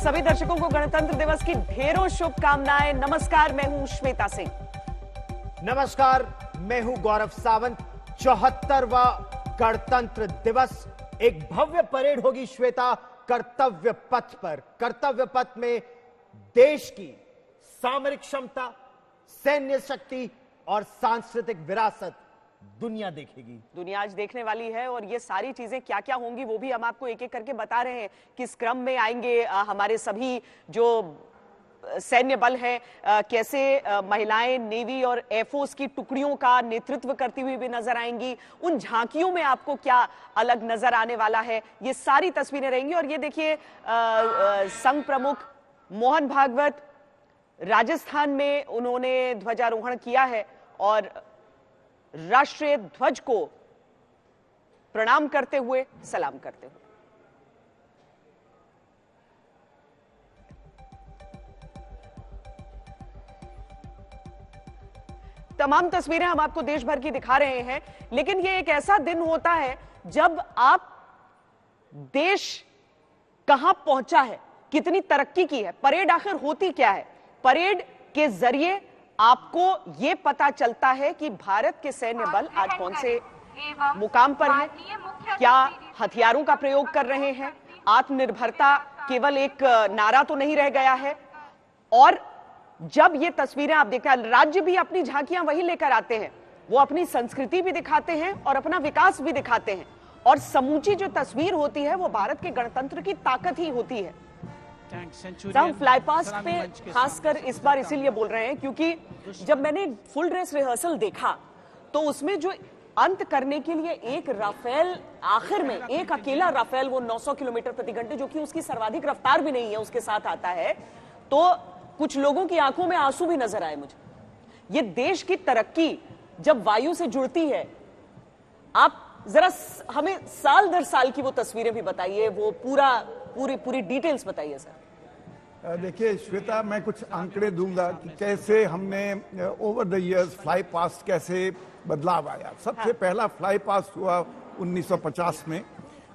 सभी दर्शकों को गणतंत्र दिवस की ढेरों शुभकामनाएं। नमस्कार, मैं हूं श्वेता सिंह। नमस्कार, मैं हूं गौरव सावंत। 74वां गणतंत्र दिवस, एक भव्य परेड होगी श्वेता कर्तव्य पथ पर। कर्तव्य पथ में देश की सामरिक क्षमता, सैन्य शक्ति और सांस्कृतिक विरासत दुनिया देखेगी। दुनिया आज देखने वाली है और ये सारी चीजें क्या क्या होंगी वो भी हम आपको एक एक करके बता रहे हैं। किस क्रम में आएंगे हमारे सभी जो सैन्य बल है, कैसे महिलाएं नेवी और एयरफोर्स की टुकड़ियों का नेतृत्व करती हुई भी नजर आएंगी। उन झांकियों में आपको क्या अलग नजर आने वाला है, ये सारी तस्वीरें रहेंगी। और ये देखिए, संघ प्रमुख मोहन भागवत राजस्थान में उन्होंने ध्वजारोहण किया है और राष्ट्रीय ध्वज को प्रणाम करते हुए, सलाम करते हुए। तमाम तस्वीरें हम आपको देश भर की दिखा रहे हैं, लेकिन यह एक ऐसा दिन होता है जब आप देश कहां पहुंचा है, कितनी तरक्की की है। परेड आखिर होती क्या है? परेड के जरिए आपको यह पता चलता है कि भारत के सैन्य बल आज कौन से मुकाम पर है, क्या हथियारों का प्रयोग कर रहे हैं। आत्मनिर्भरता केवल एक नारा तो नहीं रह गया है। और जब ये तस्वीरें आप देखते हैं, राज्य भी अपनी झांकियां वही लेकर आते हैं, वो अपनी संस्कृति भी दिखाते हैं और अपना विकास भी दिखाते हैं। और समूची जो तस्वीर होती है वो भारत के गणतंत्र की ताकत ही होती है। हम फ्लाई पास्ट पे खासकर इस बार इसीलिए बोल रहे हैं क्योंकि जब मैंने फुल ड्रेस रिहर्सल देखा तो उसमें जो अंत करने के लिए एक राफेल, आखिर में एक अकेला राफेल, वो 900 किलोमीटर प्रति घंटे, जो कि उसकी सर्वाधिक रफ्तार भी नहीं है, उसके साथ आता है, तो कुछ लोगों की आंखों में आंसू भी नजर आए मुझे। ये देश की तरक्की जब वायु से जुड़ती है, आप जरा हमें साल दर साल की वो तस्वीरें भी बताइए, वो पूरी डिटेल्स बताइए सर। देखिए श्वेता, मैं कुछ आंकड़े दूंगा कि कैसे हमने over the years fly past कैसे बदलाव आया। सबसे पहला फ्लाई पास्ट हुआ 1950 में,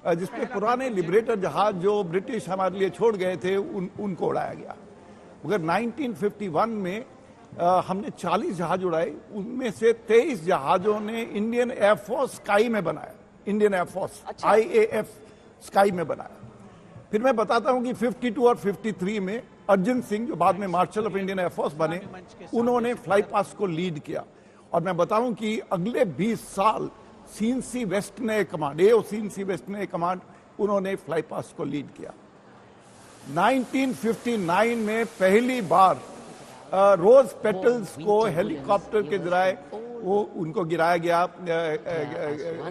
जिसमें पुराने लिबरेटर जहाज जो ब्रिटिश हमारे लिए छोड़ गए थे उनको उड़ाया गया। मगर 1951 में हमने 40 जहाज उड़ाए, उनमें से 23 जहाजों ने इंडियन एयरफोर्स स्काई में बनाया। इंडियन एयरफोर्स IAF स्काई में बनाया। फिर मैं बताता हूं कि 52 और 53 में अर्जुन सिंह, जो बाद में मार्शल ऑफ इंडियन एयरफोर्स बने, उन्होंने फ्लाई पास्ट को लीड किया। और मैं बताऊं कि अगले 20 साल सीएनसी वेस्ट ने कमांड, AOCNC वेस्ट ने कमांड, उन्होंने फ्लाई पास्ट को लीड किया। 1959 में पहली बार रोज पेटल्स को हेलीकॉप्टर के जरिए वो उनको गिराया गया,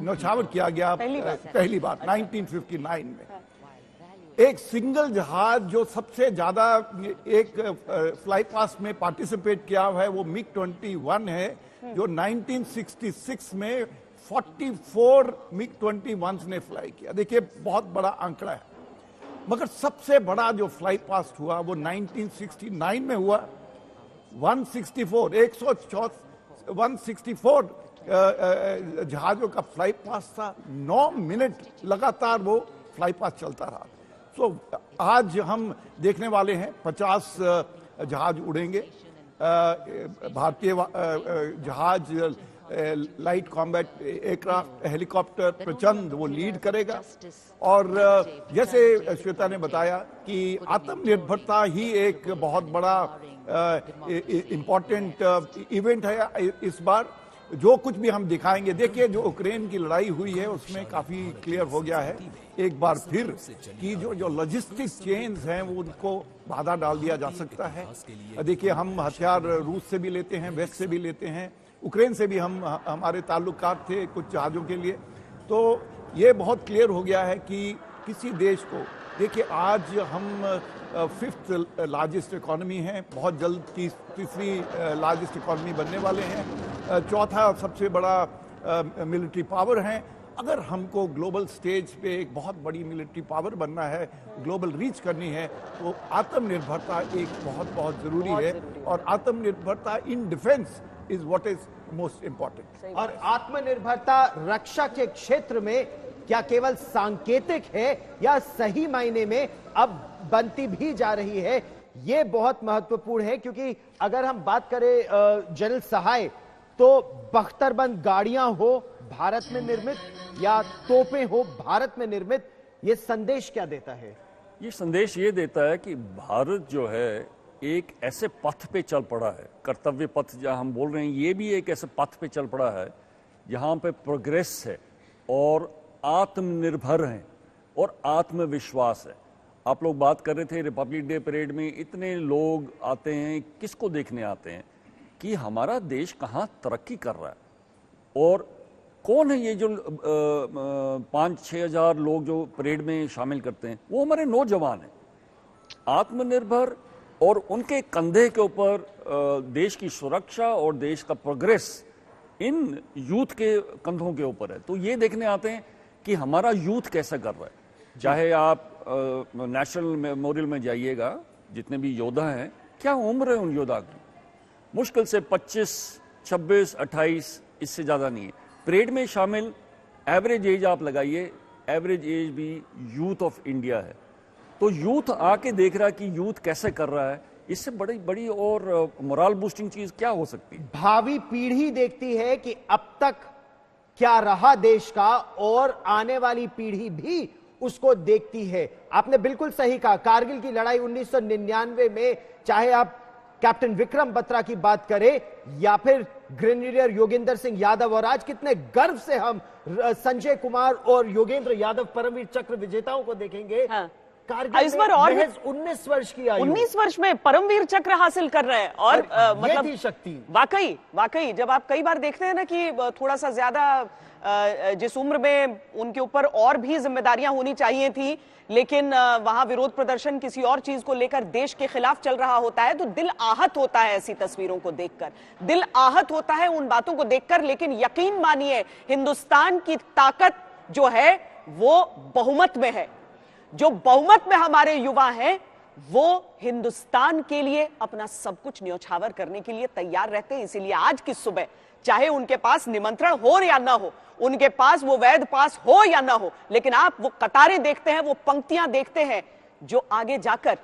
नौछावर किया गया पहली बार 1959 में। एक सिंगल जहाज जो सबसे ज्यादा एक फ्लाई पास्ट में पार्टिसिपेट किया हुआ है वो MiG-21 है, जो 1966 में 44 MiG-21 ने फ्लाई किया। देखिए बहुत बड़ा आंकड़ा है। मगर सबसे बड़ा जो फ्लाई पास्ट हुआ वो 1969 में हुआ। 164 जहाजों का फ्लाई पास्ट था। 9 मिनट लगातार वो फ्लाई पास्ट चलता रहा। तो आज हम देखने वाले हैं 50 जहाज उड़ेंगे। भारतीय जहाज, लाइट कॉम्बैट एयरक्राफ्ट, हेलीकॉप्टर प्रचंड वो लीड करेगा। और जैसे श्वेता ने बताया कि आत्मनिर्भरता ही एक बहुत बड़ा इम्पोर्टेंट इवेंट है इस बार। जो कुछ भी हम दिखाएंगे, देखिए जो यूक्रेन की लड़ाई हुई है उसमें काफी क्लियर हो गया है एक बार फिर कि जो लॉजिस्टिक चेन्स हैं वो उनको बाधा डाल दिया जा सकता है। देखिए हम हथियार रूस से भी लेते हैं, वेस्ट से भी लेते हैं, यूक्रेन से भी हमारे ताल्लुकात थे कुछ जहाजों के लिए। तो ये बहुत क्लियर हो गया है कि किसी देश को, देखिए आज हम 5th लार्जेस्ट इकोनॉमी है, बहुत जल्द तीसरी लार्जेस्ट इकोनॉमी बनने वाले हैं, 4था सबसे बड़ा मिलिट्री पावर है। अगर हमको ग्लोबल स्टेज पे एक बहुत बड़ी मिलिट्री पावर बनना है, ग्लोबल रीच करनी है, तो आत्मनिर्भरता एक बहुत जरूरी है। और आत्मनिर्भरता in defence is what is most important. और आत्मनिर्भरता रक्षा के क्षेत्र में क्या केवल सांकेतिक है या सही मायने में अब बनती भी जा रही है। ये बहुत महत्वपूर्ण है क्योंकि अगर हम बात करें जनरल सहाय, तो बख्तरबंद गाड़ियां हो भारत में निर्मित या तोपें हो भारत में निर्मित, ये संदेश क्या देता है? ये संदेश ये देता है कि भारत जो है एक ऐसे पथ पे चल पड़ा है, कर्तव्य पथ जहां हम बोल रहे हैं, ये भी एक ऐसे पथ पे चल पड़ा है जहां पे प्रोग्रेस है और आत्मनिर्भर हैं और आत्मविश्वास है। आप लोग बात कर रहे थे रिपब्लिक डे परेड में इतने लोग आते हैं, किसको देखने आते हैं कि हमारा देश कहां तरक्की कर रहा है और कौन है ये जो 5-6 हजार लोग जो परेड में शामिल करते हैं, वो हमारे नौजवान हैं, आत्मनिर्भर, और उनके कंधे के ऊपर देश की सुरक्षा और देश का प्रोग्रेस इन यूथ के कंधों के ऊपर है। तो ये देखने आते हैं कि हमारा यूथ कैसा कर रहा है। चाहे आप नेशनल मेमोरियल में जाइएगा, जितने भी योद्धा हैं, क्या उम्र है उन योद्धा की? मुश्किल से 25, 26, 28, इससे ज्यादा नहीं है। परेड में शामिल एवरेज एज आप लगाइए, एवरेज एज भी यूथ ऑफ इंडिया है। तो यूथ आके देख रहा है कि यूथ कैसे कर रहा है, इससे बड़ी बड़ी और मोरल बूस्टिंग चीज क्या हो सकती है? भावी पीढ़ी देखती है कि अब तक क्या रहा देश का, और आने वाली पीढ़ी भी उसको देखती है। आपने बिल्कुल सही कहा, कारगिल की लड़ाई 1999 में, चाहे आप कैप्टन विक्रम बत्रा की बात करें या फिर ग्रेनेडियर योगेंद्र सिंह यादव, और आज कितने गर्व से हम संजय कुमार और योगेंद्र यादव परमवीर चक्र विजेताओं को देखेंगे। हाँ। कारगिल इस बार और 19 वर्ष की आयु, 19 वर्ष में परमवीर चक्र हासिल कर रहे हैं। और मतलब थी शक्ति। वाकई जब आप कई बार देखते हैं ना कि थोड़ा सा ज्यादा जिस उम्र में उनके ऊपर और भी जिम्मेदारियां होनी चाहिए थी, लेकिन वहां विरोध प्रदर्शन किसी और चीज को लेकर देश के खिलाफ चल रहा होता है, तो दिल आहत होता है ऐसी तस्वीरों को देखकर, दिल आहत होता है उन बातों को देखकर। लेकिन यकीन मानिए, हिंदुस्तान की ताकत जो है वो बहुमत में है। जो बहुमत में हमारे युवा हैं, वो हिंदुस्तान के लिए अपना सब कुछ न्यौछावर करने के लिए तैयार रहते हैं। इसीलिए आज की सुबह, चाहे उनके पास निमंत्रण हो या ना हो, उनके पास वो वैध पास हो या ना हो, लेकिन आप वो कतारें देखते हैं, वो पंक्तियां देखते हैं जो आगे जाकर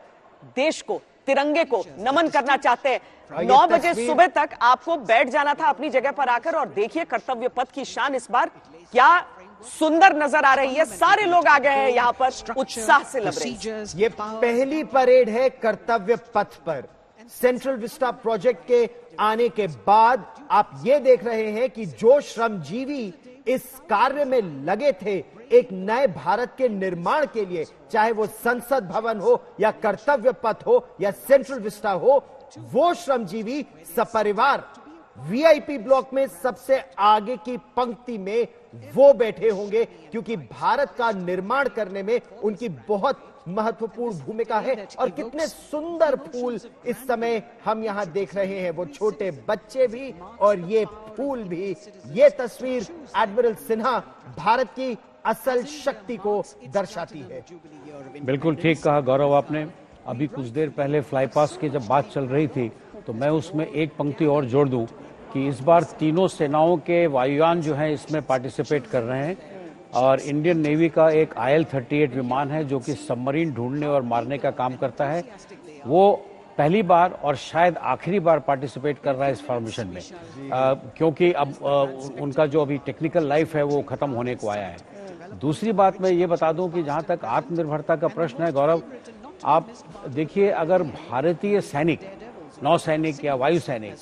देश को, तिरंगे को नमन करना चाहते हैं। 9 बजे सुबह तक आपको बैठ जाना था अपनी जगह पर आकर, और देखिए कर्तव्य पथ की शान इस बार क्या सुंदर नजर आ रही है। सारे लोग आ गए हैं यहां पर उत्साह से लबरेज। ये पहली परेड है कर्तव्य पथ पर। सेंट्रल विस्टा प्रोजेक्ट के आने के बाद आप ये देख रहे हैं कि जो श्रमजीवी इस कार्य में लगे थे, एक नए भारत के निर्माण के लिए, चाहे वो संसद भवन हो या कर्तव्य पथ हो या सेंट्रल विस्टा हो, वो श्रमजीवी सपरिवार वीआईपी ब्लॉक में सबसे आगे की पंक्ति में वो बैठे होंगे, क्योंकि भारत का निर्माण करने में उनकी बहुत महत्वपूर्ण भूमिका है। और कितने सुंदर फूल इस समय हम यहां देख रहे हैं, वो छोटे बच्चे भी और ये फूल भी। ये तस्वीर एडमिरल सिन्हा भारत की असल शक्ति को दर्शाती है। बिल्कुल ठीक कहा गौरव आपने। अभी कुछ देर पहले फ्लाई पास की जब बात चल रही थी, तो मैं उसमें एक पंक्ति और जोड़ दूं कि इस बार तीनों सेनाओं के वायुयान जो हैं इसमें पार्टिसिपेट कर रहे हैं, और इंडियन नेवी का एक IL-38 विमान है जो कि सबमरीन ढूंढने और मारने का काम करता है। वो पहली बार और शायद आखिरी बार पार्टिसिपेट कर रहा है इस फॉर्मेशन में, क्योंकि अब उनका जो अभी टेक्निकल लाइफ है वो खत्म होने को आया है। दूसरी बात मैं ये बता दूं कि जहां तक आत्मनिर्भरता का प्रश्न है गौरव, आप देखिए, अगर भारतीय सैनिक, नौसैनिक या वायु सैनिक,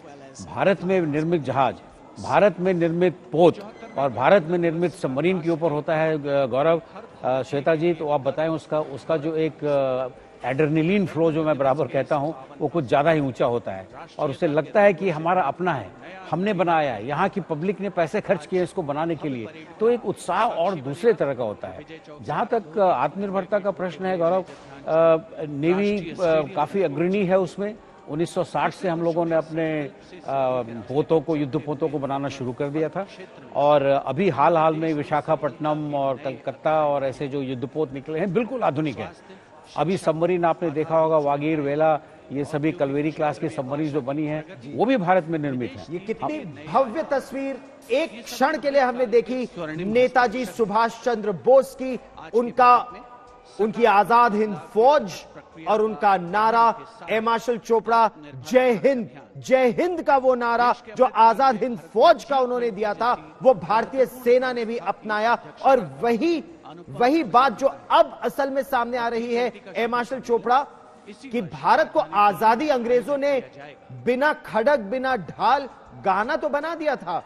भारत में निर्मित जहाज, भारत में निर्मित पोत और भारत में निर्मित सबमरीन के ऊपर होता है गौरव, श्वेता जी, तो आप बताएं उसका जो एक एड्रेनलिन फ्लो जो मैं बराबर कहता हूं, वो कुछ ज्यादा ही ऊंचा होता है, और उसे लगता है कि हमारा अपना है, हमने बनाया है, यहाँ की पब्लिक ने पैसे खर्च किए इसको बनाने के लिए, तो एक उत्साह और दूसरे तरह का होता है। जहां तक आत्मनिर्भरता का प्रश्न है गौरव, नेवी काफी अग्रणी है उसमें। 1960 से हम लोगों ने अपने पोतों को, युद्ध पोतों को बनाना शुरू कर दिया था, और अभी हाल में विशाखापट्टनम और कलकत्ता और ऐसे जो युद्धपोत निकले हैं बिल्कुल आधुनिक है। अभी सबमरीन आपने देखा होगा, वागीर, वेला, ये सभी कलवेरी क्लास की सबमरीन जो बनी है वो भी भारत में निर्मित है। ये कितनी भव्य तस्वीर एक क्षण के लिए हमने देखी नेताजी सुभाष चंद्र बोस की। उनका उनकी आजाद हिंद फौज और उनका नारा एयर मार्शल चोपड़ा जय हिंद का वो नारा जो आजाद हिंद फौज का उन्होंने दिया था, वो भारतीय सेना ने भी अपनाया। और वही बात जो अब असल में सामने आ रही है एयर मार्शल चोपड़ा कि भारत को आजादी अंग्रेजों ने बिना खड़ग बिना ढाल गाना तो बना दिया था,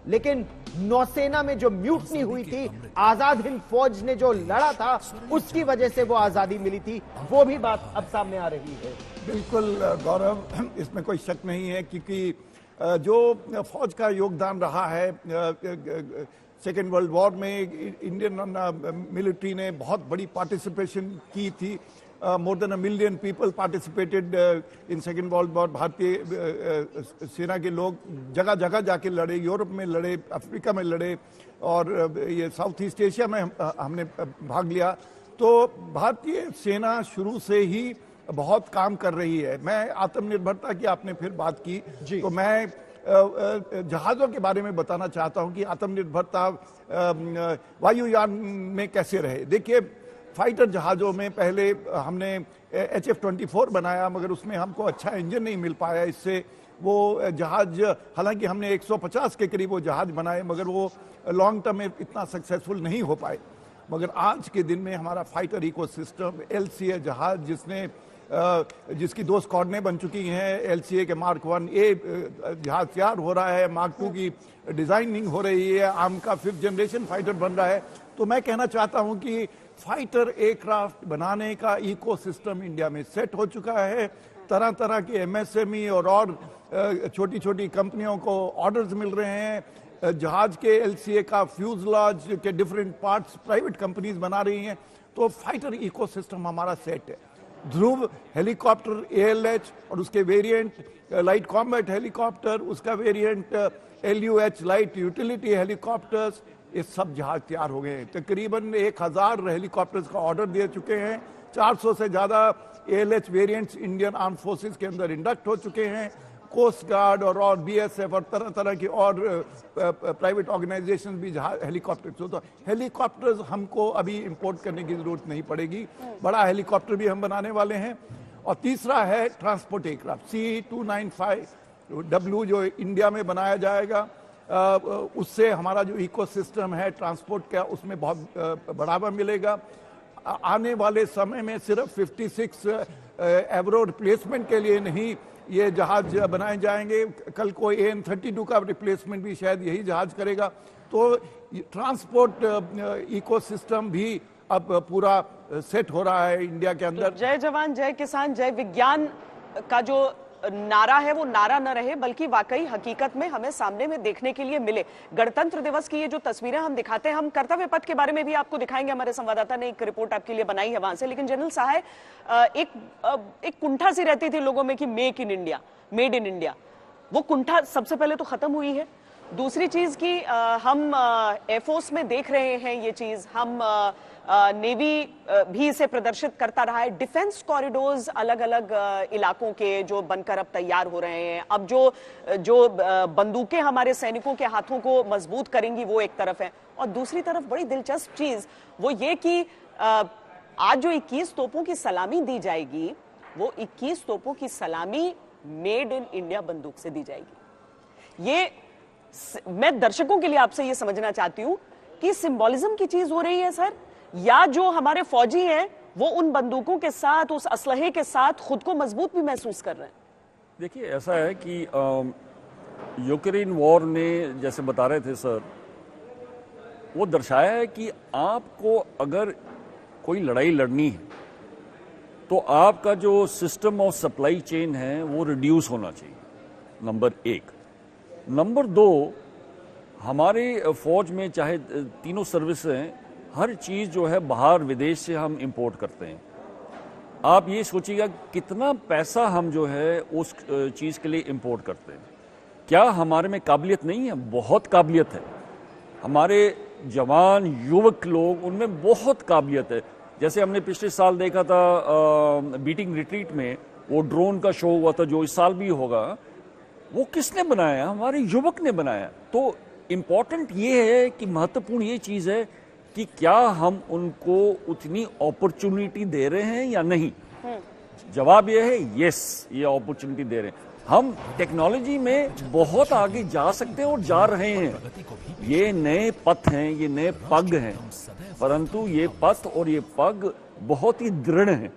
लेकिन नौसेना में जो म्यूटनी हुई थी, आजाद हिंद फौज ने जो लड़ा था, उसकी वजह से वो आजादी मिली थी, वो भी बात अब सामने आ रही है। बिल्कुल गौरव, इसमें कोई शक नहीं है, क्योंकि जो फौज का योगदान रहा है सेकेंड वर्ल्ड वॉर में, इंडियन मिलिट्री ने बहुत बड़ी पार्टिसिपेशन की थी। More than 1 million people participated in second world war. भारतीय सेना के लोग जगह जगह जाके लड़े, यूरोप में लड़े, अफ्रीका में लड़े, और ये साउथ ईस्ट एशिया में हमने भाग लिया। तो भारतीय सेना शुरू से ही बहुत काम कर रही है। मैं आत्मनिर्भरता की आपने फिर बात की, तो मैं जहाजों के बारे में बताना चाहता हूं कि आत्मनिर्भरता वायुयान में कैसे रहे। देखिए, फाइटर जहाजों में पहले हमने HF-24 बनाया, मगर उसमें हमको अच्छा इंजन नहीं मिल पाया। इससे वो जहाज, हालांकि हमने 150 के करीब वो जहाज बनाए, मगर वो लॉन्ग टर्म में इतना सक्सेसफुल नहीं हो पाए। मगर आज के दिन में हमारा फाइटर इकोसिस्टम, LCA जहाज जिसकी 2 स्क्वाड्रें बन चुकी हैं, LCA के Mark 1A जहाज तैयार हो रहा है, Mark 2 की डिजाइनिंग हो रही है, आर्म का 5th जनरेशन फाइटर बन रहा है। तो मैं कहना चाहता हूं कि फाइटर एयरक्राफ्ट बनाने का इकोसिस्टम इंडिया में सेट हो चुका है। तरह तरह के MSME और छोटी छोटी कंपनियों को ऑर्डर्स मिल रहे हैं। जहाज के LCA का फ्यूजलाज के डिफरेंट पार्ट्स प्राइवेट कंपनीज बना रही हैं। तो फाइटर इकोसिस्टम हमारा सेट है। ध्रुव हेलीकॉप्टर ALH और उसके वेरिएंट, लाइट कॉम्बैट हेलीकॉप्टर, उसका variant LUH light utility helicopters, ये सब जहाज तैयार हो गए हैं। तकरीबन 1000 हेलीकॉप्टर्स का ऑर्डर दे चुके हैं। 400 से ज्यादा ALH variants Indian arm forces के अंदर इंडक्ट हो चुके हैं। कोस्ट गार्ड और BSF और तरह तरह की और प्राइवेट ऑर्गेनाइजेशन भी हेलीकॉप्टर। तो हेलीकॉप्टर्स हमको अभी इंपोर्ट करने की जरूरत नहीं पड़ेगी। बड़ा हेलीकॉप्टर भी हम बनाने वाले हैं। और तीसरा है ट्रांसपोर्ट एयरक्राफ्ट C-295W जो इंडिया में बनाया जाएगा। उससे हमारा जो इकोसिस्टम है ट्रांसपोर्ट का, उसमें बहुत बढ़ावा मिलेगा। आने वाले समय में सिर्फ 56 एवरो रिप्लेसमेंट के लिए नहीं ये जहाज बनाए जाएंगे, कल को AN-32 का रिप्लेसमेंट भी शायद यही जहाज करेगा। तो ट्रांसपोर्ट इकोसिस्टम भी अब पूरा सेट हो रहा है इंडिया के अंदर। तो जय जवान जय किसान जय विज्ञान का जो नारा है वो नारा न रहे, बल्कि वाकई हकीकत में हमें सामने में देखने के लिए मिले। गणतंत्र दिवस की ये जो तस्वीरें हम दिखाते हैं, हम कर्तव्य पथ के बारे में भी आपको दिखाएंगे। हमारे संवाददाता ने एक रिपोर्ट आपके लिए बनाई है वहां से। लेकिन जनरल सहाय, एक कुंठा सी रहती थी लोगों में कि make in India, made in India, वो कुंठा सबसे पहले तो खत्म हुई है। दूसरी चीज की हम एयरफोर्स में देख रहे हैं ये चीज, हम नेवी भी इसे प्रदर्शित करता रहा है। डिफेंस कॉरिडोर्स अलग अलग इलाकों के जो बनकर अब तैयार हो रहे हैं। अब जो बंदूकें हमारे सैनिकों के हाथों को मजबूत करेंगी वो एक तरफ है, और दूसरी तरफ बड़ी दिलचस्प चीज वो ये कि आज जो 21 तोपों की सलामी दी जाएगी, वो 21 तोपों की सलामी मेड इन इंडिया बंदूक से दी जाएगी। ये मैं दर्शकों के लिए आपसे ये समझना चाहती हूं कि सिंबॉलिज्म की चीज हो रही है सर, या जो हमारे फौजी हैं वो उन बंदूकों के साथ, उस असलहे के साथ खुद को मजबूत भी महसूस कर रहे हैं। देखिए, ऐसा है कि यूक्रेन वॉर ने, जैसे बता रहे थे सर, वो दर्शाया है कि आपको अगर कोई लड़ाई लड़नी है तो आपका जो सिस्टम ऑफ सप्लाई चेन है वो रिड्यूस होना चाहिए, नंबर 1। नंबर 2, हमारे फौज में चाहे तीनों सर्विस हैं, हर चीज जो है बाहर विदेश से हम इंपोर्ट करते हैं। आप ये सोचिएगा कितना पैसा हम जो है उस चीज के लिए इंपोर्ट करते हैं। क्या हमारे में काबिलियत नहीं है? बहुत काबिलियत है। हमारे जवान युवक लोग, उनमें बहुत काबिलियत है। जैसे हमने पिछले साल देखा था बीटिंग रिट्रीट में, वो ड्रोन का शो हुआ था जो इस साल भी होगा, वो किसने बनाया? हमारे युवक ने बनाया। तो इम्पोर्टेंट ये है कि महत्वपूर्ण ये चीज है कि क्या हम उनको उतनी अपॉर्चुनिटी दे रहे हैं या नहीं। जवाब यह है यस, ये अपॉर्चुनिटी दे रहे हैं। हम टेक्नोलॉजी में बहुत आगे जा सकते हैं और जा रहे हैं। ये नए पथ हैं, ये नए पग हैं, परंतु ये पथ और ये पग बहुत ही दृढ़ हैं।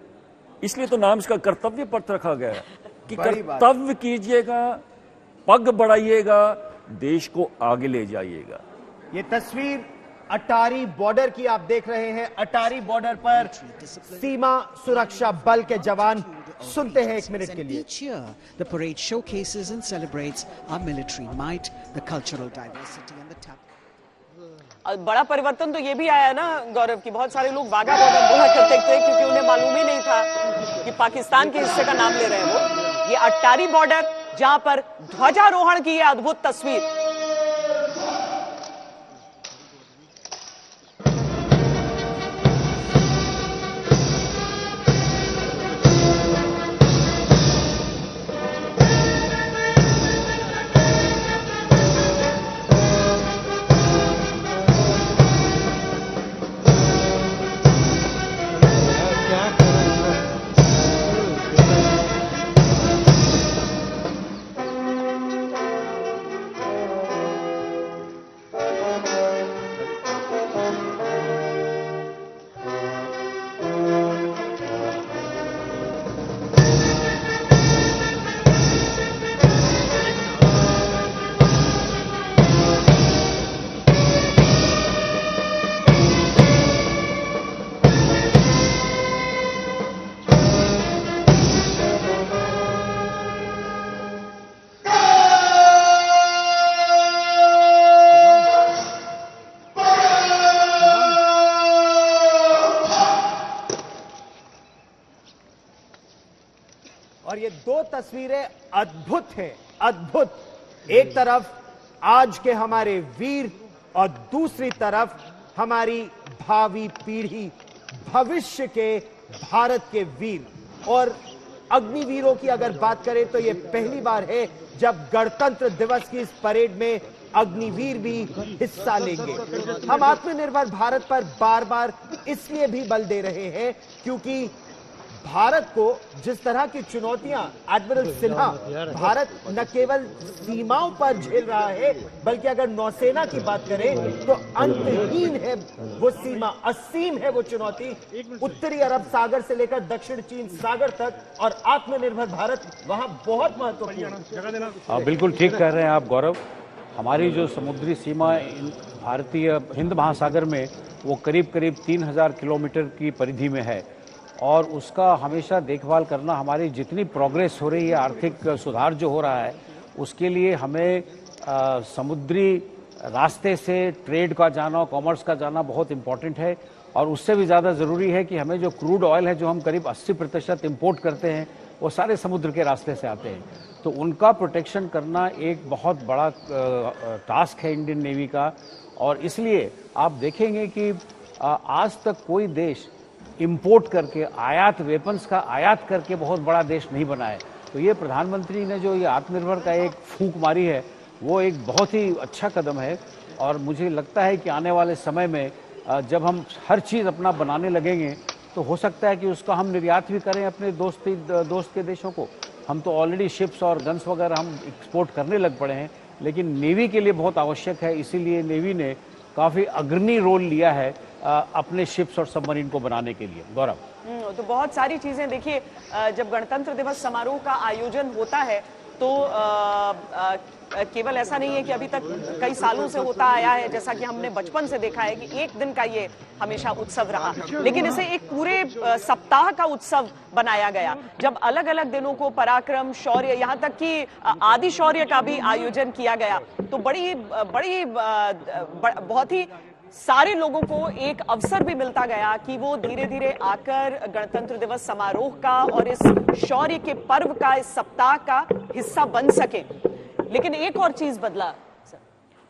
इसलिए तो नाम इसका कर्तव्य पथ रखा गया है कि कर्तव्य कीजिएगा, पग बढ़ाइएगा, देश को आगे ले जाइएगा। ये तस्वीर अटारी बॉर्डर की आप देख रहे हैं। अटारी बॉर्डर पर सीमा सुरक्षा बल के जवान, सुनते हैं 1 मिनट के लिए। Each year, the parade showcases and celebrates our military might, the cultural diversity and the talent. बड़ा परिवर्तन तो ये भी आया ना गौरव की बहुत सारे लोग वाघा बॉर्डर बोला करते थे क्योंकि उन्हें मालूम ही नहीं था कि पाकिस्तान के हिस्से का नाम ले रहे हैं वो। ये अटारी बॉर्डर जहां पर ध्वजारोहण की यह अद्भुत तस्वीर। और ये दो तस्वीरें अद्भुत हैं, अद्भुत। एक तरफ आज के हमारे वीर और दूसरी तरफ हमारी भावी पीढ़ी, भविष्य के भारत के वीर। और अग्निवीरों की अगर बात करें तो ये पहली बार है जब गणतंत्र दिवस की इस परेड में अग्निवीर भी हिस्सा लेंगे। हम आत्मनिर्भर भारत पर बार बार इसलिए भी बल दे रहे हैं क्योंकि भारत को जिस तरह की चुनौतियां एडमिरल सिन्हा, भारत न केवल सीमाओं पर झेल रहा है बल्कि अगर नौसेना की बात करें तो अंतहीन है वो सीमा, असीम है वो चुनौती, उत्तरी अरब सागर से लेकर दक्षिण चीन सागर तक। और आत्मनिर्भर भारत वहां बहुत महत्वपूर्ण है। बिल्कुल ठीक कह रहे हैं आप गौरव। हमारी जो समुद्री सीमा भारतीय हिंद महासागर में वो करीब करीब 3000 किलोमीटर की परिधि में है और उसका हमेशा देखभाल करना, हमारी जितनी प्रोग्रेस हो रही है, आर्थिक सुधार जो हो रहा है, उसके लिए हमें समुद्री रास्ते से ट्रेड का जाना, कॉमर्स का जाना बहुत इम्पोर्टेंट है। और उससे भी ज़्यादा ज़रूरी है कि हमें जो क्रूड ऑयल है जो हम करीब 80% इम्पोर्ट करते हैं वो सारे समुद्र के रास्ते से आते हैं, तो उनका प्रोटेक्शन करना एक बहुत बड़ा टास्क है इंडियन नेवी का। और इसलिए आप देखेंगे कि आज तक कोई देश इंपोर्ट करके, आयात, वेपन्स का आयात करके बहुत बड़ा देश नहीं बना है। तो ये प्रधानमंत्री ने जो ये आत्मनिर्भर का एक फूंक मारी है वो एक बहुत ही अच्छा कदम है। और मुझे लगता है कि आने वाले समय में जब हम हर चीज़ अपना बनाने लगेंगे तो हो सकता है कि उसका हम निर्यात भी करें अपने दोस्त के देशों को। हम तो ऑलरेडी शिप्स और गन्स वगैरह हम एक्सपोर्ट करने लग पड़े हैं, लेकिन नेवी के लिए बहुत आवश्यक है। इसीलिए नेवी ने काफ़ी अग्रणी रोल लिया है अपने शिप्स और सबमरीन को बनाने के लिए। गौरव, तो बहुत सारी चीजें देखिए, जब गणतंत्र दिवस समारोह का आयोजन होता है तो केवल ऐसा नहीं है कि अभी तक कई सालों से होता आया है, जैसा कि हमने बचपन से देखा है कि एक दिन का ये हमेशा उत्सव रहा, लेकिन इसे एक पूरे सप्ताह का उत्सव बनाया गया, जब अलग अलग दिनों को पराक्रम, शौर्य, यहाँ तक कि आदि शौर्य का भी आयोजन किया गया। तो बहुत ही सारे लोगों को एक अवसर भी मिलता गया कि वो धीरे धीरे आकर गणतंत्र दिवस समारोह का और इस शौर्य के पर्व का, इस सप्ताह का हिस्सा बन सके। लेकिन एक और चीज बदला सर,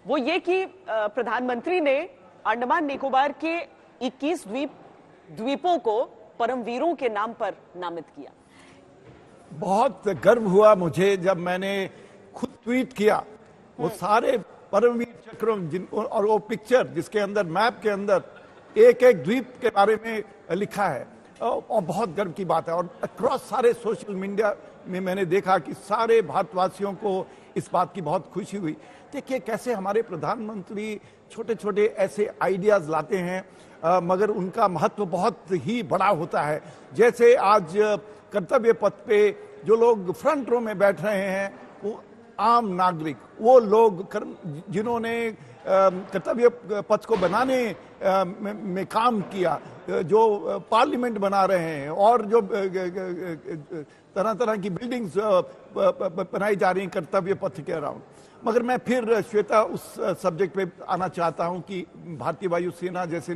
वो ये कि प्रधानमंत्री ने अंडमान निकोबार के 21 द्वीपों को परमवीरों के नाम पर नामित किया। बहुत गर्व हुआ मुझे जब मैंने खुद ट्वीट किया वो सारे परमवीर चक्रों जिनको, और वो पिक्चर जिसके अंदर, मैप के अंदर एक एक द्वीप के बारे में लिखा है और बहुत गर्व की बात है। और अक्रॉस सारे सोशल मीडिया में मैंने देखा कि सारे भारतवासियों को इस बात की बहुत खुशी हुई। देखिए कैसे हमारे प्रधानमंत्री छोटे छोटे ऐसे आइडियाज लाते हैं, मगर उनका महत्व बहुत ही बड़ा होता है। जैसे आज कर्तव्य पथ पे जो लोग फ्रंट रो में बैठ रहे हैं वो आम नागरिक, वो लोग जिन्होंने कर्तव्य पथ को बनाने में काम किया, जो पार्लियामेंट बना रहे हैं और जो तरह तरह की बिल्डिंग्स बनाई जा रही हैं कर्तव्य पथ के अराउंड। मगर मैं फिर श्वेता उस सब्जेक्ट पे आना चाहता हूं कि भारतीय वायुसेना जैसे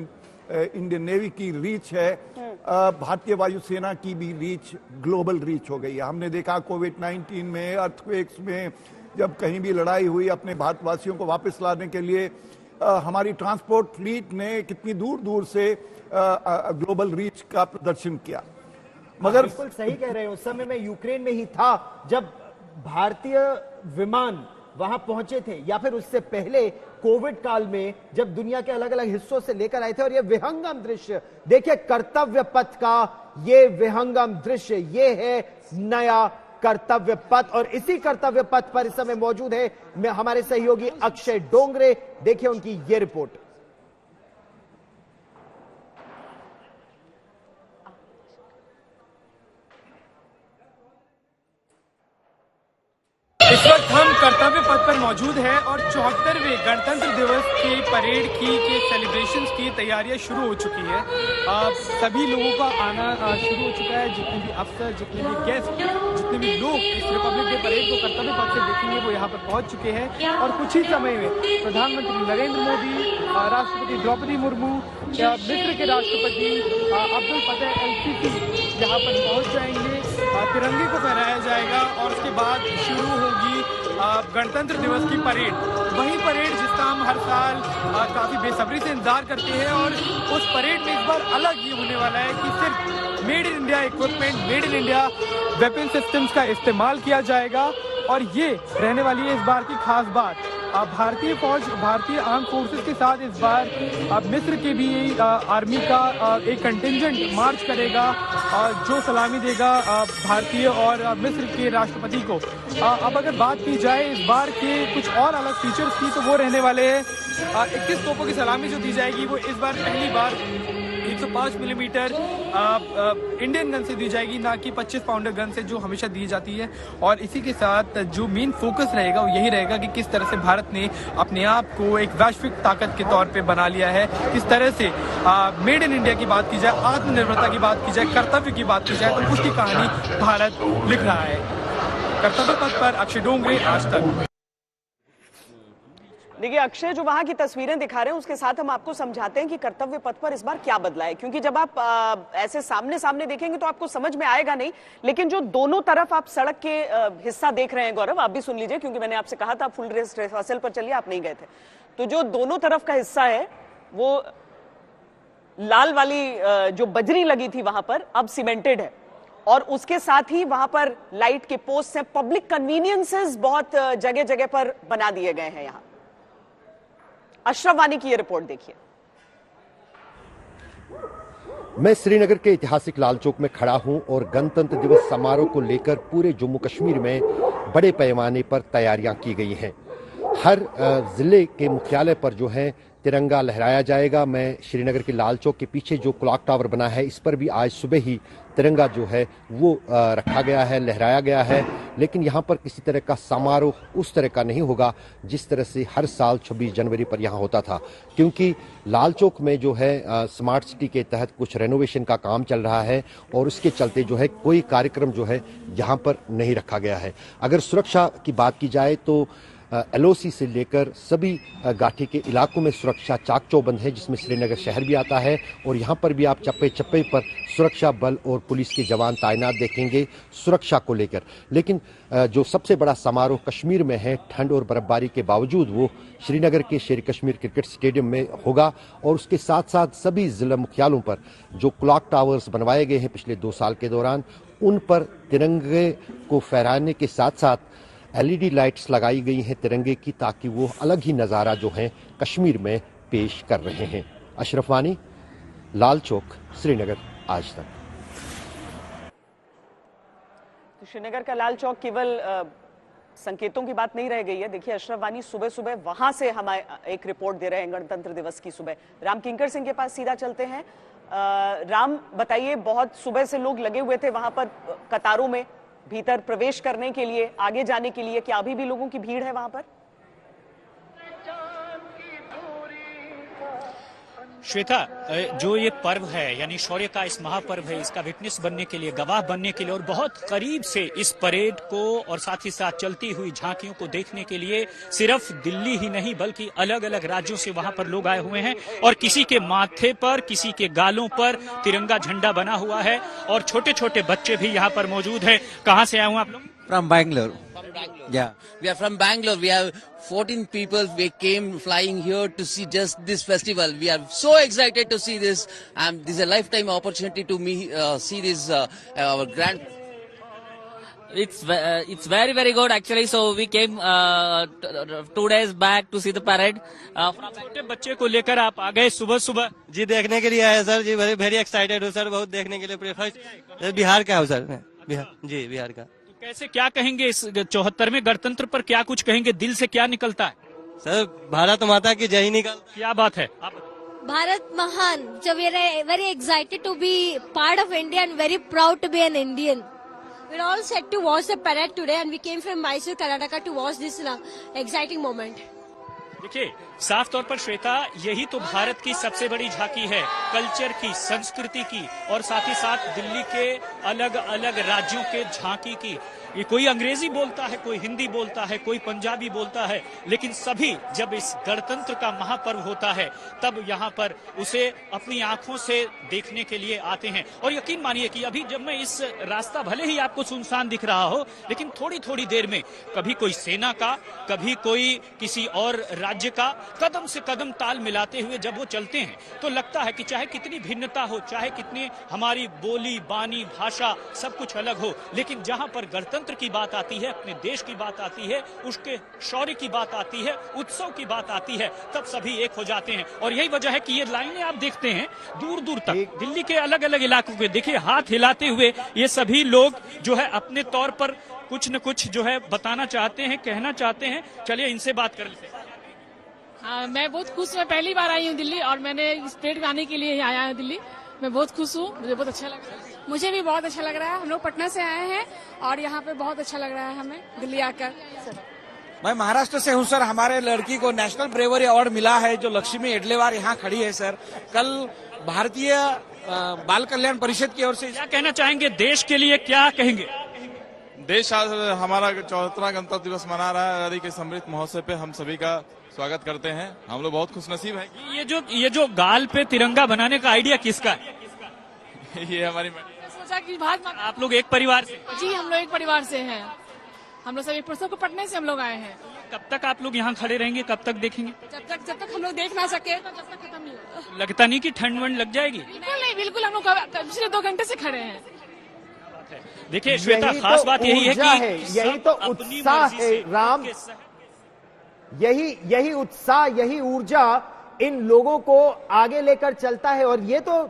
इंडियन नेवी की रीच है, भारतीय वायुसेना की भी रीच ग्लोबल रीच हो गई है। हमने देखा कोविड-19 में, अर्थक्वेक्स में, जब कहीं भी लड़ाई हुई अपने भारतवासियों को वापस लाने के लिए हमारी ट्रांसपोर्ट फ्लीट ने कितनी दूर दूर से ग्लोबल रीच का प्रदर्शन किया। मगर बिल्कुल सही कह रहे हैं, उस समय मैं यूक्रेन में ही था जब भारतीय विमान वहां पहुंचे थे, या फिर उससे पहले कोविड काल में जब दुनिया के अलग अलग हिस्सों से लेकर आए थे। और ये विहंगम दृश्य देखिए, कर्तव्य पथ का ये विहंगम दृश्य, ये है नया कर्तव्य पथ। और इसी कर्तव्य पथ पर इस समय मौजूद है हमारे सहयोगी अक्षय डोंगरे। देखिए उनकी ये रिपोर्ट। इस वक्त हम कर्तव्य पथ पर मौजूद हैं और 74वें गणतंत्र दिवस के परेड के सेलिब्रेशंस की तैयारियां शुरू हो चुकी है। सभी लोगों का आना शुरू हो चुका है। जितने भी अफसर, जितने भी गेस्ट, जितने भी लोग इस रिपब्लिक डे परेड को कर्तव्य पथ से देखेंगे वो यहाँ पर पहुंच चुके हैं। और कुछ ही समय में प्रधानमंत्री नरेंद्र मोदी, राष्ट्रपति द्रौपदी मुर्मू, मिस्र के राष्ट्रपति अब्दुल फतेह एल-सीसी यहाँ पर पहुंच जाएंगे। तिरंगे को फहराया जाएगा और उसके बाद शुरू होगी गणतंत्र दिवस की परेड। वही परेड जिसका हम हर साल काफी बेसब्री से इंतजार करते हैं। और उस परेड में इस बार अलग ये होने वाला है कि सिर्फ made in India equipment, made in India weapon systems का इस्तेमाल किया जाएगा। और ये रहने वाली है इस बार की खास बात। भारतीय फौज, भारतीय आर्म फोर्सेस के साथ इस बार मिस्र के भी आर्मी का एक कंटिंजेंट मार्च करेगा जो सलामी देगा भारतीय और मिस्र के राष्ट्रपति को। अब अगर बात की जाए इस बार के कुछ और अलग फीचर्स की, तो वो रहने वाले हैं 21 तोपों की सलामी जो दी जाएगी वो इस बार पहली बार 105 मिलीमीटर इंडियन गन से दी जाएगी, ना कि 25 पाउंडर गन से जो हमेशा दी जाती है। और इसी के साथ जो मेन फोकस रहेगा वो यही रहेगा कि किस तरह से भारत ने अपने आप को एक वैश्विक ताकत के तौर पे बना लिया है, किस तरह से मेड इन इंडिया की बात की जाए, आत्मनिर्भरता की बात की जाए, कर्तव्य की बात की जाए, तो उसकी कहानी भारत लिख रहा है। कर्तव्य पथ पर अक्षय डोंगरे, आज तक। देखिए अक्षय जो वहां की तस्वीरें दिखा रहे हैं उसके साथ हम आपको समझाते हैं कि कर्तव्य पथ पर इस बार क्या बदला है। क्योंकि जब आप ऐसे सामने सामने देखेंगे तो आपको समझ में आएगा नहीं, लेकिन जो दोनों तरफ आप सड़क के हिस्सा देख रहे हैं, गौरव आप भी सुन लीजिए क्योंकि मैंने आपसे कहा था फुल रेस रिहर्सल पर चलिए, आप नहीं गए थे। तो जो दोनों तरफ का हिस्सा है वो लाल वाली जो बजरी लगी थी वहां पर अब सीमेंटेड है। और उसके साथ ही वहां पर लाइट के पोस्ट हैं, पब्लिक कन्वीनियंसेस बहुत जगह जगह पर बना दिए गए हैं। यहां अशरफ वानी की ये रिपोर्ट देखिए। मैं श्रीनगर के ऐतिहासिक लाल चौक में खड़ा हूं और गणतंत्र दिवस समारोह को लेकर पूरे जम्मू कश्मीर में बड़े पैमाने पर तैयारियां की गई हैं। हर जिले के मुख्यालय पर जो है तिरंगा लहराया जाएगा। मैं श्रीनगर के लाल चौक के पीछे जो क्लॉक टावर बना है इस पर भी आज सुबह ही तिरंगा जो है वो रखा गया है, लहराया गया है। लेकिन यहाँ पर किसी तरह का समारोह उस तरह का नहीं होगा जिस तरह से हर साल 26 जनवरी पर यहाँ होता था, क्योंकि लाल चौक में जो है स्मार्ट सिटी के तहत कुछ रेनोवेशन का काम चल रहा है और उसके चलते जो है कोई कार्यक्रम जो है यहाँ पर नहीं रखा गया है। अगर सुरक्षा की बात की जाए तो LOC से लेकर सभी घाटी के इलाकों में सुरक्षा चाक चौबंद है, जिसमें श्रीनगर शहर भी आता है। और यहाँ पर भी आप चप्पे चप्पे पर सुरक्षा बल और पुलिस के जवान तैनात देखेंगे सुरक्षा को लेकर। लेकिन जो सबसे बड़ा समारोह कश्मीर में है, ठंड और बर्फबारी के बावजूद वो श्रीनगर के शेर कश्मीर क्रिकेट स्टेडियम में होगा। और उसके साथ साथ सभी जिला मुख्यालयों पर जो क्लॉक टावर्स बनवाए गए हैं पिछले 2 साल के दौरान, उन पर तिरंगे को फहराने के साथ साथ LED लाइट्स लगाई गई हैं तिरंगे की, ताकि वो अलग ही नज़ारा जो है कश्मीर में पेश कर रहे हैं। अशरफ वानी, लाल चौक, श्रीनगर, आज तक। तो श्रीनगर का लाल चौक केवल संकेतों की बात नहीं रह गई है। देखिए अशरफ वानी सुबह सुबह वहां से हमें एक रिपोर्ट दे रहे हैं गणतंत्र दिवस की सुबह। राम किंकर सिंह के पास सीधा चलते हैं। राम बताइए, बहुत सुबह से लोग लगे हुए थे वहां पर कतारों में भीतर प्रवेश करने के लिए, आगे जाने के लिए, क्या अभी भी लोगों की भीड़ है वहां पर? श्वेता, जो ये पर्व है यानी शौर्य का इस महापर्व है, इसका विटनेस बनने के लिए, गवाह बनने के लिए और बहुत करीब से इस परेड को और साथ ही साथ चलती हुई झांकियों को देखने के लिए सिर्फ दिल्ली ही नहीं बल्कि अलग अलग राज्यों से वहां पर लोग आए हुए हैं और किसी के माथे पर, किसी के गालों पर तिरंगा झंडा बना हुआ है और छोटे छोटे बच्चे भी यहाँ पर मौजूद है। कहाँ से आए हुए आप लोग? From Bangalore. Yeah. We are from Bangalore. We have 14 people. We came flying here to see just this festival. We are so excited to see this. This is a lifetime opportunity to see this our grand. It's very good actually. So we came 2 days back to see the parade. छोटे बच्चे को लेकर आप आ गए सुबह सुबह? जी देखने के लिए आए सर जी, वेरी एक्साइटेड हूँ सर, बहुत देखने के लिए। फर्स्ट बिहार का हूँ सर, बिहार का। कैसे, क्या कहेंगे इस 74वें गणतंत्र पर, क्या कुछ कहेंगे, दिल से क्या निकलता है? सर भारत माता की जय निकल। क्या बात है? भारत महान। So we are very excited to be part of India and very proud to be an Indian. We're all set to watch the parade today and we came from Mysore, Karnataka to watch this exciting moment. देखिए साफ तौर पर श्वेता, यही तो भारत की सबसे बड़ी झांकी है, कल्चर की, संस्कृति की और साथ ही साथ दिल्ली के अलग अलग राज्यों के झांकी की। ये कोई अंग्रेजी बोलता है, कोई हिंदी बोलता है, कोई पंजाबी बोलता है, लेकिन सभी जब इस गणतंत्र का महापर्व होता है तब यहाँ पर उसे अपनी आंखों से देखने के लिए आते हैं। और यकीन मानिए कि अभी जब मैं इस रास्ता भले ही आपको सुनसान दिख रहा हो, लेकिन थोड़ी थोड़ी देर में कभी कोई सेना का, कभी कोई किसी और राज्य का, कदम से कदम ताल मिलाते हुए जब वो चलते हैं तो लगता है कि चाहे कितनी भिन्नता हो, चाहे कितनी हमारी बोली, बानी, भाषा सब कुछ अलग हो, लेकिन जहां पर गणतंत्र की बात आती है, अपने देश की बात आती है, उसके शौर्य की बात आती है, उत्सव की बात आती है, तब सभी एक हो जाते हैं। और यही वजह है कि ये लाइनें आप देखते हैं दूर दूर तक दिल्ली के अलग अलग इलाकों के। देखिए हाथ हिलाते हुए ये सभी लोग जो है अपने तौर पर कुछ न कुछ जो है बताना चाहते हैं, कहना चाहते हैं। चलिए इनसे बात कर लेते हैं। हाँ, मैं बहुत खुश, मैं पहली बार आई हूँ दिल्ली और मैंने इस परेड में आने के लिए ही आया हूँ दिल्ली। मैं बहुत खुश हूँ, मुझे बहुत अच्छा लग रहा है। मुझे भी बहुत अच्छा लग रहा है। हम लोग पटना से आए हैं और यहाँ पे बहुत अच्छा लग रहा है हमें दिल्ली आकर। मैं महाराष्ट्र से हूँ सर। हमारे लड़की को नेशनल ब्रेवरी अवार्ड मिला है जो लक्ष्मी एडलेवार यहाँ खड़ी है सर। कल भारतीय बाल कल्याण परिषद की ओर से क्या कहना चाहेंगे, देश के लिए क्या कहेंगे? देश आज हमारा 74वां गणतंत्र दिवस मना रहा है। आजादी के समृद्ध महोत्सव पे हम सभी का स्वागत करते हैं। हम लोग बहुत खुशनसीब हैं। ये जो गाल पे तिरंगा बनाने का आइडिया किसका है? ये हमारी सोचा कि आप लोग एक परिवार से? जी हम लोग एक परिवार से हैं। हम लोग सभी को पटने से हम लोग आए हैं। कब तक आप लोग यहाँ खड़े रहेंगे, कब तक देखेंगे? जब तक हम लोग देख ना सके, जब तक खत्म नहीं होगा। लगता नहीं कि ठंड वंड लग जाएगी? बिल्कुल नहीं, बिल्कुल हम लोग पिछले 2 घंटे से खड़े हैं। देखिए श्वेता, खास बात यही है कि यही तो उत्साह है राम, यही उत्साह, यही ऊर्जा इन लोगों को आगे लेकर चलता है। और ये तो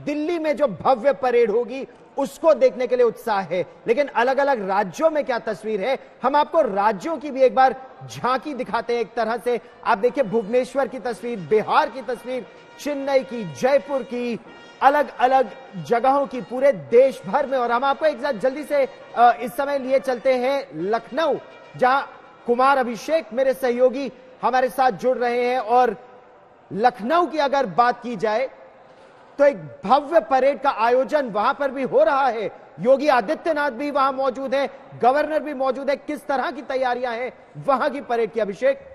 दिल्ली में जो भव्य परेड होगी उसको देखने के लिए उत्साह है, लेकिन अलग अलग राज्यों में क्या तस्वीर है, हम आपको राज्यों की भी एक बार झांकी दिखाते हैं। एक तरह से आप देखिए भुवनेश्वर की तस्वीर, बिहार की तस्वीर, चेन्नई की, जयपुर की, अलग अलग जगहों की, पूरे देश भर में। और हम आपको एक साथ जल्दी से इस समय लिए चलते हैं लखनऊ, जहां कुमार अभिषेक मेरे सहयोगी हमारे साथ जुड़ रहे हैं। और लखनऊ की अगर बात की जाए तो एक भव्य परेड का आयोजन वहां पर भी हो रहा है। योगी आदित्यनाथ भी वहां मौजूद है, गवर्नर भी मौजूद है। किस तरह की तैयारियां हैं वहां की परेड की, अभिषेक?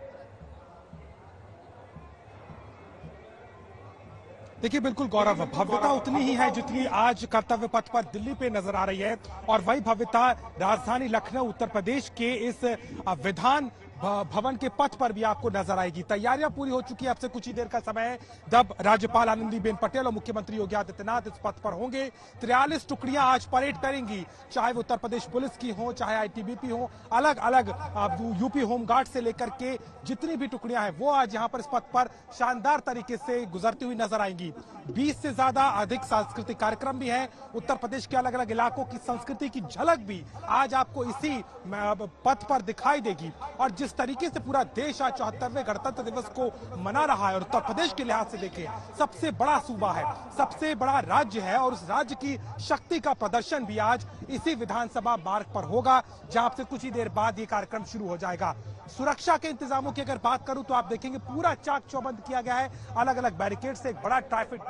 देखिए बिल्कुल गौरव, भव्यता उतनी ही है जितनी आज कर्तव्य पथ पर दिल्ली पे नजर आ रही है। और वही भव्यता राजधानी लखनऊ उत्तर प्रदेश के इस विधान भवन के पथ पर भी आपको नजर आएगी। तैयारियां पूरी हो चुकी है, अब से कुछ ही देर का समय है जब राज्यपाल आनंदीबेन पटेल और मुख्यमंत्री योगी आदित्यनाथ इस पथ पर होंगे। 43 टुकड़ियां आज परेड करेंगी, चाहे वो उत्तर प्रदेश पुलिस की हो, चाहे आईटीबीपी हो, अलग अलग यूपी होमगार्ड से लेकर के जितनी भी टुकड़ियां हैं वो आज यहां पर इस पथ पर शानदार तरीके से गुजरती हुई नजर आएंगी। 20 से ज्यादा अधिक सांस्कृतिक कार्यक्रम भी हैं, उत्तर प्रदेश के अलग अलग इलाकों की संस्कृति की झलक भी आज आपको इसी पथ पर दिखाई देगी। और जिस तरीके से पूरा देश आज 74वें गणतंत्र दिवस को मना रहा है और उत्तर प्रदेश के लिहाज से देखें सबसे बड़ा सूबा है, सबसे बड़ा राज्य है और उस राज्य की शक्ति का प्रदर्शन भी आज इसी विधानसभा मार्ग पर होगा, जहां से कुछ ही देर बाद ये कार्यक्रम शुरू हो जाएगा। सुरक्षा के इंतजामों की अगर बात करूं तो आप देखेंगे पूरा चाक चौबंद किया गया है, अलग अलग बैरिकेड से एक बड़ा ट्रैफिक।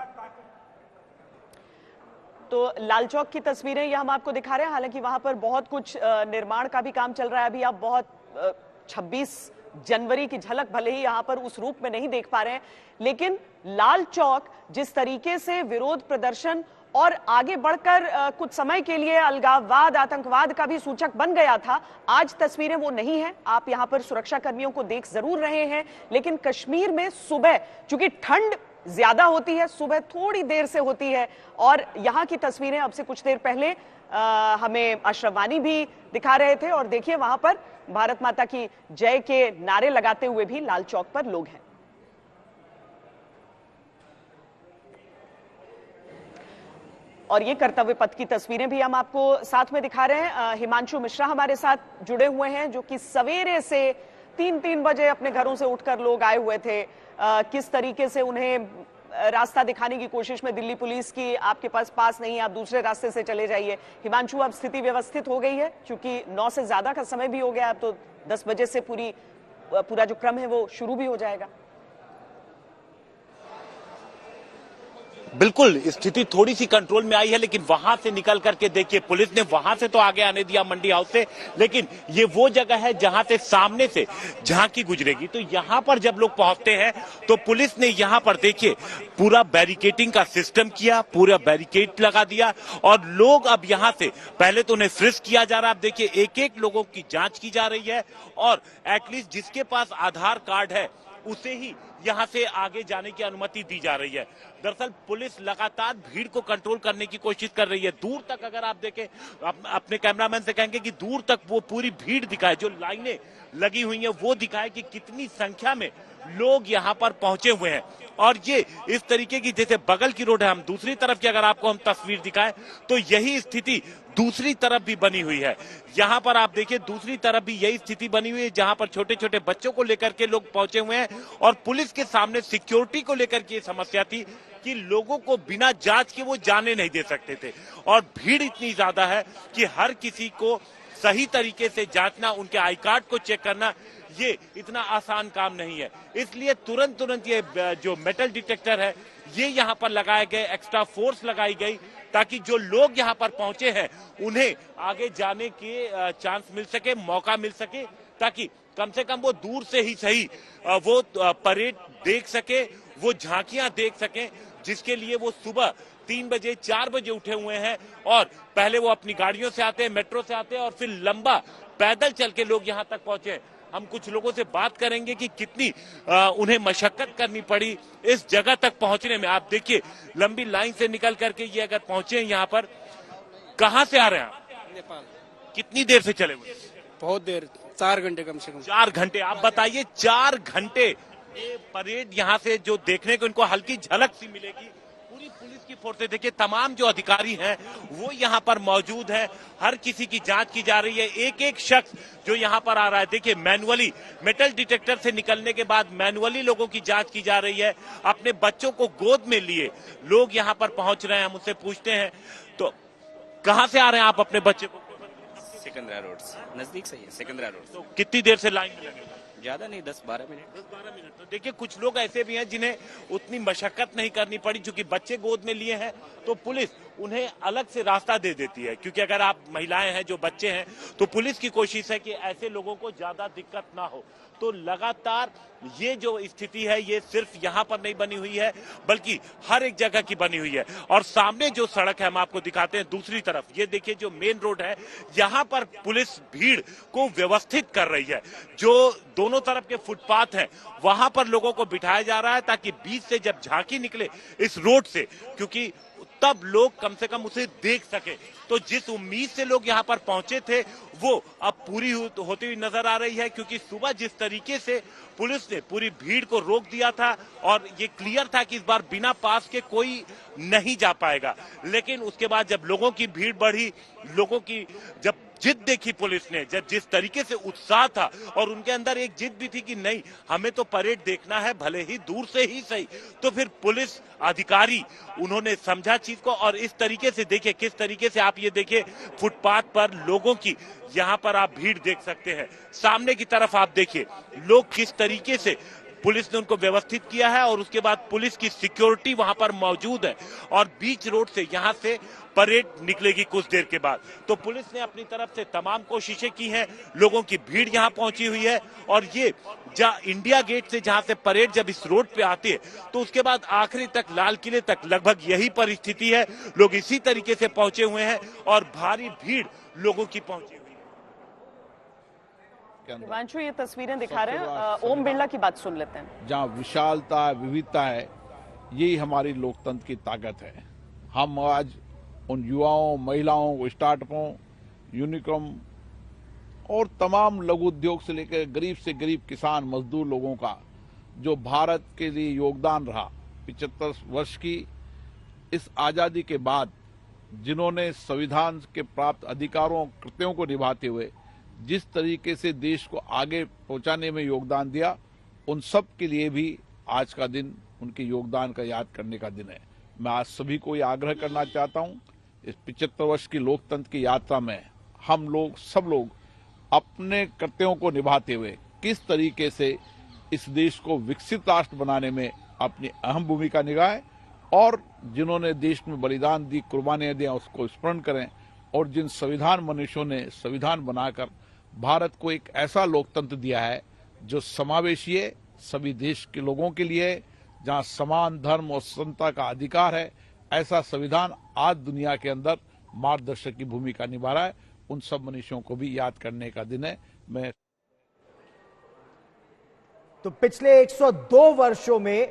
तो लाल चौक की तस्वीरें ये हम आपको दिखा रहे हैं, हालांकि वहां पर बहुत कुछ निर्माण का भी काम चल रहा है। अभी आप बहुत 26 जनवरी की झलक भले ही यहां पर उस रूप में नहीं देख पा रहे हैं, लेकिन लाल चौक जिस तरीके से विरोध प्रदर्शन और आगे बढ़कर कुछ समय के लिए अलगाववाद, आतंकवाद का भी सूचक बन गया था, आज तस्वीरें वो नहीं है। आप यहां पर सुरक्षा कर्मियों को देख जरूर रहे हैं, लेकिन कश्मीर में सुबह चूंकि ठंड ज्यादा होती है, सुबह थोड़ी देर से होती है और यहां की तस्वीरें अब से कुछ देर पहले हमें अशरफ वानी भी दिखा रहे थे और देखिए वहां पर भारत माता की जय के नारे लगाते हुए भी लाल चौक पर लोग हैं। और ये कर्तव्य पथ की तस्वीरें भी हम आपको साथ में दिखा रहे हैं। हिमांशु मिश्रा हमारे साथ जुड़े हुए हैं, जो कि सवेरे से 3 बजे अपने घरों से उठकर लोग आए हुए थे। किस तरीके से उन्हें रास्ता दिखाने की कोशिश में दिल्ली पुलिस की आपके पास नहीं है, आप दूसरे रास्ते से चले जाइए। हिमांशु, अब स्थिति व्यवस्थित हो गई है क्योंकि 9 से ज्यादा का समय भी हो गया, अब तो 10 बजे से पूरा जो क्रम है वो शुरू भी हो जाएगा। बिल्कुल, स्थिति थोड़ी सी कंट्रोल में आई है, लेकिन वहां से निकल करके देखिए पुलिस ने वहां से तो आगे आने दिया मंडी हाउस से, लेकिन ये वो जगह है जहां से सामने से झांकी गुजरेगी। तो यहां पर जब लोग पहुंचते हैं तो पुलिस ने यहां पर देखिए पूरा बैरिकेटिंग का सिस्टम किया, पूरा बैरिकेड लगा दिया और लोग अब यहां से पहले तो उन्हें फ्रिस्क किया जा रहा है। अब देखिए एक एक लोगों की जांच की जा रही है और एटलीस्ट जिसके पास आधार कार्ड है उसे ही यहां से आगे जाने की अनुमति दी जा रही है। दरअसल पुलिस लगातार भीड़ को कंट्रोल करने की कोशिश कर रही है। दूर तक अगर आप देखें, अपने कैमरामैन से कहेंगे कि दूर तक वो पूरी भीड़ दिखाए, जो लाइनें लगी हुई हैं वो दिखाए कि कितनी संख्या में लोग यहां पर पहुंचे हुए हैं। और ये इस तरीके की, जैसे बगल की रोड है, हम दूसरी तरफ की अगर आपको हम तस्वीर दिखाएं तो यही स्थिति दूसरी तरफ भी बनी हुई है। यहां पर आप देखिए दूसरी तरफ भी यही स्थिति बनी हुई है, जहां पर छोटे छोटे बच्चों को लेकर के लोग पहुंचे हुए हैं और पुलिस के सामने सिक्योरिटी को लेकर के समस्या थी कि लोगों को बिना जांच के वो जाने नहीं दे सकते थे और भीड़ इतनी ज्यादा है कि हर किसी को सही तरीके से जांचना, उनके आई कार्ड को चेक करना, ये इतना आसान काम नहीं है। इसलिए तुरंत ये जो मेटल डिटेक्टर है ये यहाँ पर लगाए गए, एक्स्ट्रा फोर्स लगाई गई ताकि जो लोग यहाँ पर पहुंचे हैं उन्हें आगे जाने के चांस मिल सके, मौका मिल सके, ताकि कम से कम वो दूर से ही सही वो परेड देख सके, वो झांकियां देख सके, जिसके लिए वो सुबह 3 बजे 4 बजे उठे हुए हैं और पहले वो अपनी गाड़ियों से आते हैं, मेट्रो से आते हैं और फिर लंबा पैदल चल के लोग यहाँ तक पहुंचे। हम कुछ लोगों से बात करेंगे कि कितनी उन्हें मशक्कत करनी पड़ी इस जगह तक पहुंचने में। आप देखिए लंबी लाइन से निकल करके ये अगर पहुंचे हैं यहाँ पर। कहाँ से आ रहे हैं आप? नेपाल। कितनी देर से चले हुए? बहुत देर, 4 घंटे कम से कम। 4 घंटे। आप बताइए 4 घंटे ये परेड यहाँ से जो देखने को इनको हल्की झलक सी मिलेगी। पूरी पुलिस की फोर्सें देखिए, तमाम जो अधिकारी हैं वो यहाँ पर मौजूद हैं, हर किसी की जांच की जा रही है। एक एक शख्स जो यहाँ पर आ रहा है, देखिए मैनुअली मेटल डिटेक्टर से निकलने के बाद मैनुअली लोगों की जांच की जा रही है। अपने बच्चों को गोद में लिए लोग यहाँ पर पहुंच रहे हैं। हम उससे पूछते हैं, तो कहाँ से आ रहे हैं आप अपने बच्चे को? सिकंदरा रोड से, नजदीक से ही है सिकंदरा रोड। तो कितनी देर से लाइन में लगे? ज्यादा नहीं, 10-12 मिनट। 10-12 मिनट। तो देखिए कुछ लोग ऐसे भी हैं जिन्हें उतनी मशक्कत नहीं करनी पड़ी, क्योंकि बच्चे गोद में लिए हैं तो पुलिस उन्हें अलग से रास्ता दे देती है, क्योंकि अगर आप महिलाएं हैं, जो बच्चे हैं, तो पुलिस की कोशिश है कि ऐसे लोगों को ज्यादा दिक्कत ना हो। तो लगातार ये जो स्थिति है ये सिर्फ यहाँ पर नहीं बनी हुई है, बल्कि हर एक जगह की बनी हुई है। और सामने जो सड़क है हम आपको दिखाते हैं, दूसरी तरफ ये देखिए जो मेन रोड है, यहाँ पर पुलिस भीड़ को व्यवस्थित कर रही है। जो दोनों तरफ के फुटपाथ हैं वहां पर लोगों को बिठाया जा रहा है, ताकि बीच से जब झांकी निकले इस रोड से, क्योंकि तब लोग कम से कम उसे देख सके। तो जिस उम्मीद से लोग यहाँ पर पहुंचे थे वो अब पूरी होती हुई नजर आ रही है, क्योंकि सुबह जिस तरीके से पुलिस ने पूरी भीड़ को रोक दिया था और ये क्लियर था कि इस बार बिना पास के कोई नहीं जा पाएगा, लेकिन उसके बाद जब लोगों की भीड़ बढ़ी, लोगों की जब जिद देखी पुलिस ने, जब जिस तरीके से उत्साह था और उनके अंदर एक जिद भी थी कि नहीं हमें तो परेड देखना है, भले ही दूर से ही सही, तो फिर पुलिस अधिकारी उन्होंने समझा चीज को। और इस तरीके से देखिए किस तरीके से आप ये देखिए फुटपाथ पर लोगों की, यहाँ पर आप भीड़ देख सकते हैं, सामने की तरफ आप देखिए लोग किस तरीके से पुलिस ने उनको व्यवस्थित किया है। और उसके बाद पुलिस की सिक्योरिटी वहां पर मौजूद है और बीच रोड से यहां से परेड निकलेगी कुछ देर के बाद। तो पुलिस ने अपनी तरफ से तमाम कोशिशें की हैं, लोगों की भीड़ यहां पहुंची हुई है। और ये इंडिया गेट से जहां से परेड जब इस रोड पे आती है तो उसके बाद आखिरी तक लाल किले तक लगभग यही परिस्थिति है, लोग इसी तरीके से पहुंचे हुए हैं और भारी भीड़ लोगों की पहुंची हुई है। हिमांशु ये तस्वीरें दिखा रहे हैं, ओम बिरला की बात सुन लेते हैं। जहाँ विशालता विविधता है, यही हमारी लोकतंत्र की ताकत है। हम आज उन युवाओं, महिलाओं, स्टार्टअपों, यूनिकॉर्न और तमाम लघु उद्योग से लेकर गरीब से गरीब किसान मजदूर लोगों का जो भारत के लिए योगदान रहा 75 वर्ष की इस आजादी के बाद, जिन्होंने संविधान के प्राप्त अधिकारों कृत्यों को निभाते हुए जिस तरीके से देश को आगे पहुंचाने में योगदान दिया, उन सब के लिए भी आज का दिन उनके योगदान का याद करने का दिन है। मैं आज सभी को ये आग्रह करना चाहता हूं, इस 75 वर्ष की लोकतंत्र की यात्रा में हम लोग सब लोग अपने कर्तव्यों को निभाते हुए किस तरीके से इस देश को विकसित राष्ट्र बनाने में अपनी अहम भूमिका निभाएं और जिन्होंने देश में बलिदान दी, कुर्बानियां दी, उसको स्मरण करें। और जिन संविधान मनुष्यों ने संविधान बनाकर भारत को एक ऐसा लोकतंत्र दिया है जो समावेशी है, सभी देश के लोगों के लिए है, जहां समान धर्म और समता का अधिकार है, ऐसा संविधान आज दुनिया के अंदर मार्गदर्शक की भूमिका निभा रहा है। उन सब मनुष्यों को भी याद करने का दिन है। मैं तो पिछले 102 वर्षों में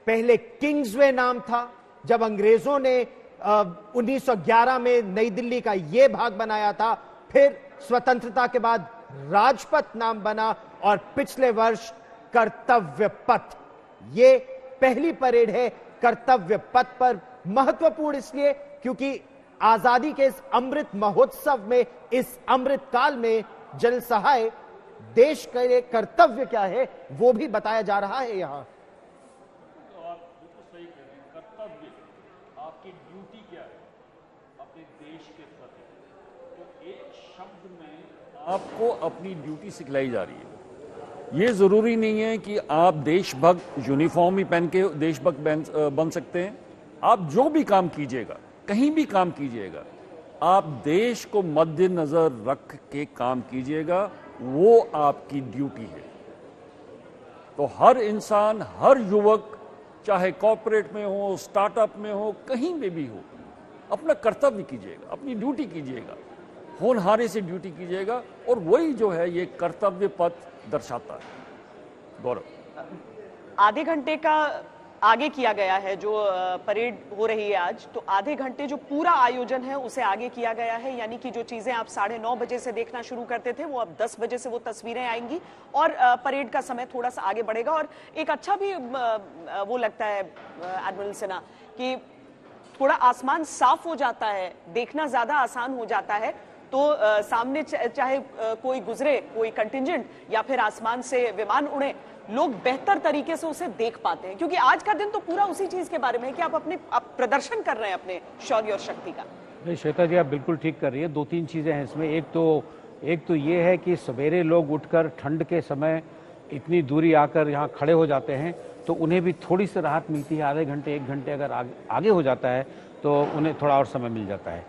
पहले किंग्सवे नाम था, जब अंग्रेजों ने 1911 में नई दिल्ली का यह भाग बनाया था, फिर स्वतंत्रता के बाद राजपथ नाम बना और पिछले वर्ष कर्तव्य पथ। ये पहली परेड है कर्तव्य पथ पर। महत्वपूर्ण इसलिए क्योंकि आजादी के इस अमृत महोत्सव में, इस अमृत काल में जन सहाय देश के लिए कर्तव्य क्या है वो भी बताया जा रहा है। यहां तो आप बिल्कुल सही कह रहे हैं, कर्तव्य आपकी ड्यूटी क्या है अपने देश के प्रति। तो एक शब्द में आपको अपनी ड्यूटी सिखलाई जा रही है। ये जरूरी नहीं है कि आप देशभक्त यूनिफॉर्म ही पहन के देशभक्त बन सकते हैं। आप जो भी काम कीजिएगा, कहीं भी काम कीजिएगा, आप देश को मद्देनजर रख के काम कीजिएगा, वो आपकी ड्यूटी है। तो हर इंसान, हर युवक, चाहे कॉर्पोरेट में हो, स्टार्टअप में हो, कहीं में भी हो, अपना कर्तव्य कीजिएगा, अपनी ड्यूटी कीजिएगा, होनहारे से ड्यूटी कीजिएगा। और वही जो है ये कर्तव्य पथ दर्शाता है। गौरव, आधे घंटे का आगे किया गया है जो परेड हो रही है आज, तो आधे घंटे जो पूरा आयोजन है उसे आगे किया गया है। यानी कि जो चीजें आप 9:30 बजे से देखना शुरू करते थे वो अब 10 बजे से वो तस्वीरें आएंगी और परेड का समय थोड़ा सा आगे बढ़ेगा। और एक अच्छा भी वो लगता है एडमिरल सिन्हा कि थोड़ा आसमान साफ हो जाता है, देखना ज्यादा आसान हो जाता है। तो सामने चाहे कोई गुजरे, कोई कंटिंजेंट या फिर आसमान से विमान उड़े, लोग बेहतर तरीके से उसे देख पाते हैं, क्योंकि आज का दिन तो पूरा उसी चीज के बारे में है कि आप प्रदर्शन कर रहे हैं अपने शौर्य और शक्ति का। नहीं श्वेता जी, आप बिल्कुल ठीक कर रही है। 2-3 चीजें हैं इसमें। एक तो ये है कि सवेरे लोग उठकर ठंड के समय इतनी दूरी आकर यहाँ खड़े हो जाते हैं तो उन्हें भी थोड़ी सी राहत मिलती है। आधे घंटे 1 घंटे अगर आगे हो जाता है तो उन्हें थोड़ा और समय मिल जाता है।